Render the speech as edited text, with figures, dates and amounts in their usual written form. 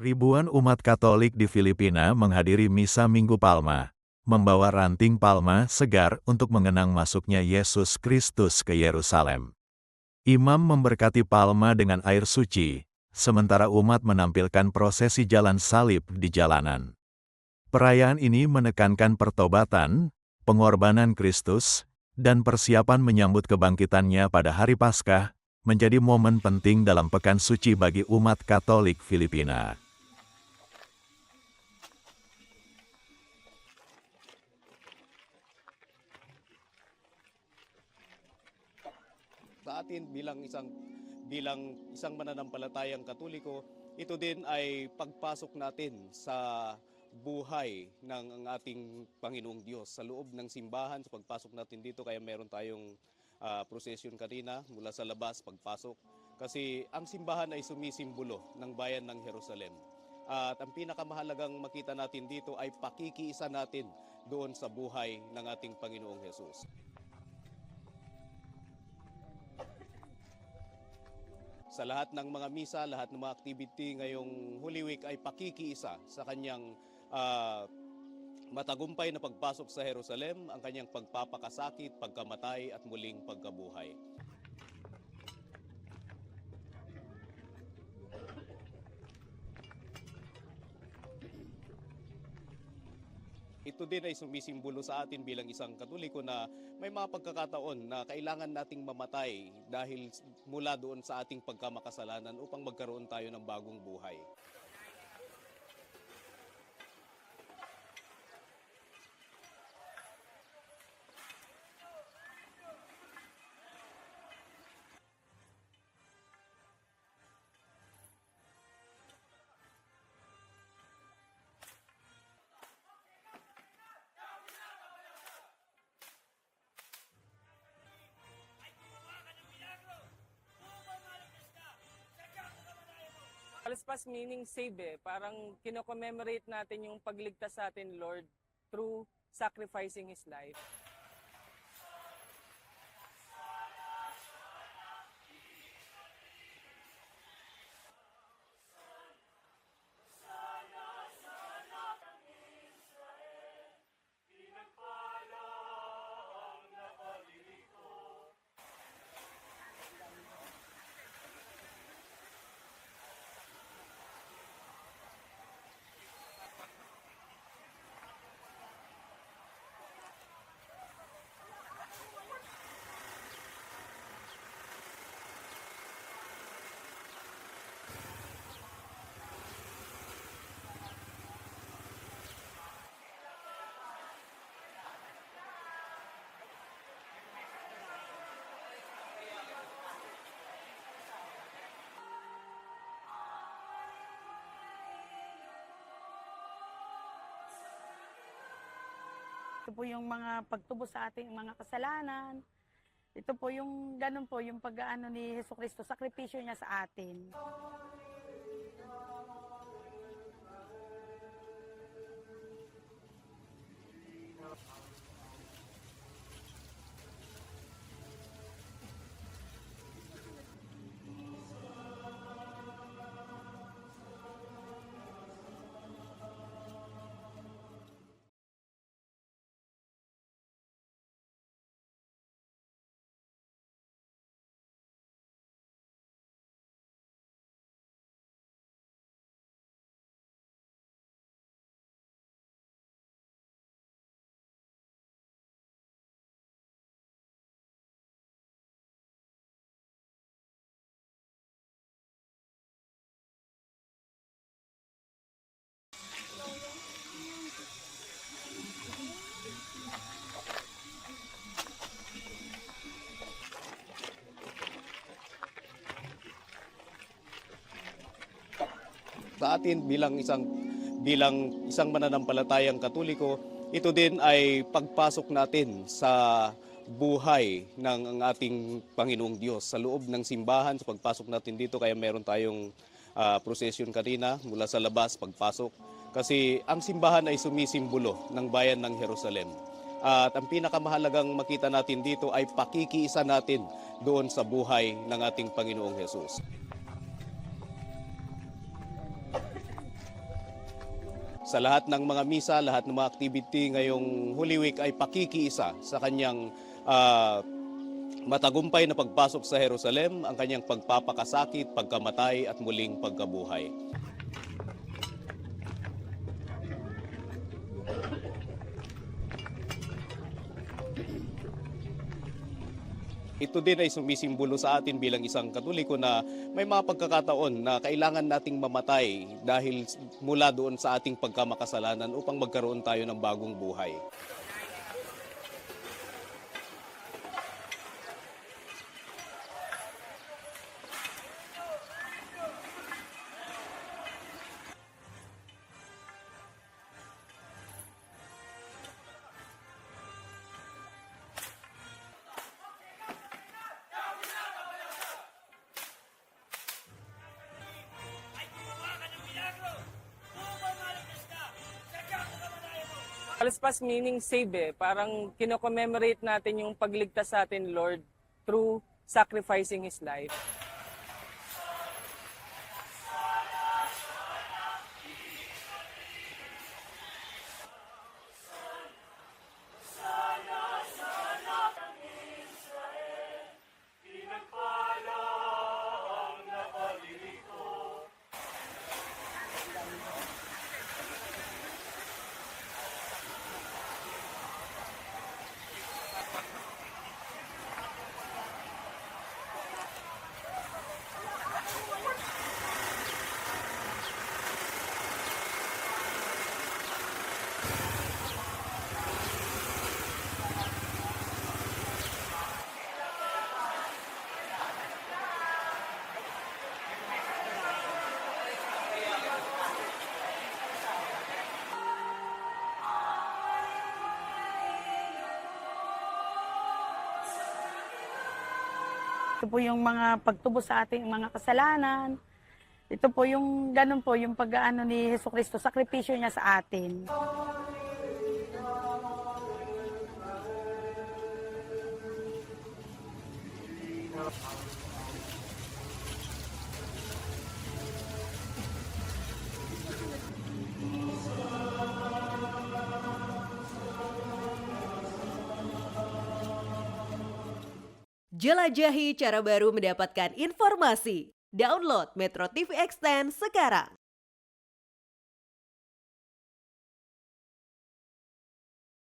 Ribuan umat Katolik di Filipina menghadiri Misa Minggu Palma, membawa ranting palma segar untuk mengenang masuknya Yesus Kristus ke Yerusalem. Imam memberkati palma dengan air suci, sementara umat menampilkan prosesi jalan salib di jalanan. Perayaan ini menekankan pertobatan, pengorbanan Kristus, dan persiapan menyambut kebangkitannya pada hari Paskah, menjadi momen penting dalam pekan suci bagi umat Katolik Filipina. Sa atin bilang isang mananampalatayang Katoliko, ito din ay pagpasok natin sa buhay ng ang ating Panginoong Diyos sa loob ng simbahan. Sa pagpasok natin dito, kaya meron tayong prosesyon kanina mula sa labas pagpasok, kasi ang simbahan ay sumisimbolo ng bayan ng Jerusalem. At ang pinakamahalagang makita natin dito ay pakikiisa natin doon sa buhay ng ating Panginoong Hesus. Sa lahat ng mga misa, lahat ng mga activity ngayong Holy Week ay pakikiisa sa kanyang matagumpay na pagpasok sa Jerusalem, ang kanyang pagpapakasakit, pagkamatay at muling pagkabuhay. Ito din ay sumisimbolo sa atin bilang isang Katoliko na may mga pagkakataon na kailangan nating mamatay dahil mula doon sa ating pagkamakasalanan upang magkaroon tayo ng bagong buhay. Palaspas meaning save Parang kino-commemorate natin yung pagligtas sa atin, Lord, through sacrificing His life. Ito po yung mga pagtubos sa ating mga kasalanan. Ito po yung ganun po, yung pag-aano ni Jesucristo, sakripisyo niya sa atin. Sa atin bilang isang mananampalatayang Katoliko, ito din ay pagpasok natin sa buhay ng ang ating Panginoong Diyos sa loob ng simbahan. Sa pagpasok natin dito, kaya meron tayong prosesyon kanina mula sa labas pagpasok, kasi ang simbahan ay sumisimbolo ng bayan ng Jerusalem. At ang pinakamahalagang makita natin dito ay pakikiisa natin doon sa buhay ng ating Panginoong Hesus. sa lahat ng mga misa, lahat ng mga activity ngayong Holy Week ay pakikiisa sa kanyang matagumpay na pagpasok sa Jerusalem, ang kanyang pagpapakasakit, pagkamatay at muling pagkabuhay. Ito din ay sumisimbolo sa atin bilang isang Katoliko na may mga pagkakataon na kailangan nating mamatay dahil mula doon sa ating pagkamakasalanan upang magkaroon tayo ng bagong buhay. Kalispas meaning save Parang kino-commemorate natin yung pagligtas sa atin, Lord, through sacrificing His life. Ito po yung mga pagtubos sa ating mga kasalanan. Ito po yung ganun po, yung pag-aano ni Jesucristo, sakripisyo niya sa atin. Jelajahi cara baru mendapatkan informasi. Download Metro TV Extend sekarang.